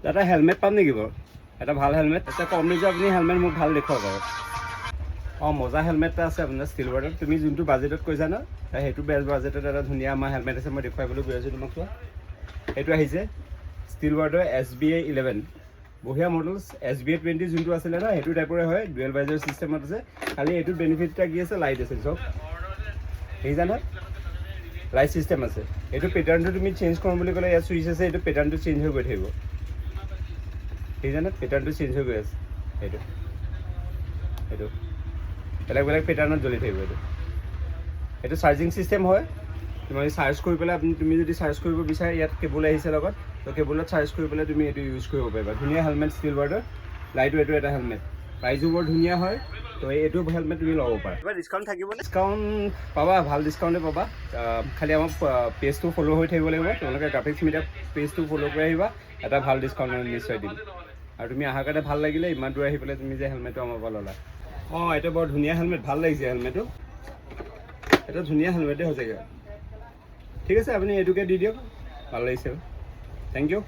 এটা হেলমেট পাম নেকি বাৰু এটা ভাল হেলমেট এটা কম ৰেঞ্জৰ আপুনি হেলমেট মোক ভাল দেখুৱাওক আৰু অঁ মজা হেলমেট এটা আছে আপোনাৰ ষ্টিল বাৰ্ডত তুমি যোনটো বাজেটত কৈছা ন সেইটো বেষ্ট বাজেটত এটা ধুনীয়া আমাৰ হেলমেট আছে মই দেখুৱাবলৈ গৈ আছোঁ তোমাক চোৱা এইটো আহিছে ষ্টিল বাৰ্ডৰ SBA11 বঢ়িয়া মডেলছ SBA20 যোনটো আছিলে ন সেইটো টাইপৰে হয় ডুৱেল ভাইজাৰ চিষ্টেমত আছে খালি এইটোত বেনিফিট এটা কি আছে লাইট আছে চব দেখিছা নহয় লাইট চিষ্টেম আছে এইটো পেটাৰ্ণটো তুমি চেঞ্জ কৰিম বুলি ক'লে ইয়াত চুইচ আছে এইটো পেটাৰ্ণটো চেঞ্জ হৈ গৈ থাকিব দেখিছা নহয় পেটাৰ্ণটো চেঞ্জ হৈ গৈ আছে এইটো বেলেগ বেলেগ পেটাৰ্ণত জ্বলি থাকিব এইটো চাৰ্জিং চিষ্টেম হয় তুমি চাৰ্জ কৰি পেলাই তুমি যদি চাৰ্জ কৰিব বিচাৰা ইয়াত কেবুল আহিছে লগত তো কেবুলত চাৰ্জ কৰি পেলাই তুমি এইটো ইউজ কৰিব পাৰিবা ধুনীয়া হেলমেট ষ্টিল বাৰ্ডৰ লাইট ৱেইটৰ এটা হেলমেট প্ৰাইজো বৰ ধুনীয়া হয় তো এইটো হেলমেট তুমি ল'ব পাৰা কিবা ডিছকাউণ্ট থাকিবনে ডিছকাউণ্ট পাবা ভাল ডিছকাউণ্টে পাবা খালি আমাৰ পেজটো ফ'ল' হৈ থাকিব লাগিব তোমালোকে গ্ৰাফিক্স মিডিয়া পেজটো ফ'ল' কৰি আহিবা এটা ভাল ডিছকাউণ্ট নিশ্চয় দিম আৰু তুমি অহাৰ কাৰণে ভাল লাগিলে ইমান দূৰ আহি পেলাই তুমি যে হেলমেটটো আমাৰ পৰা ল'লা অঁ এইটো বৰ ধুনীয়া হেলমেট ভাল লাগিছে হেলমেটটো এটা ধুনীয়া হেলমেটেই হৈছেগৈ ঠিক আছে আপুনি এইটোকে দি দিয়ক ভাল লাগিছে থেংক ইউ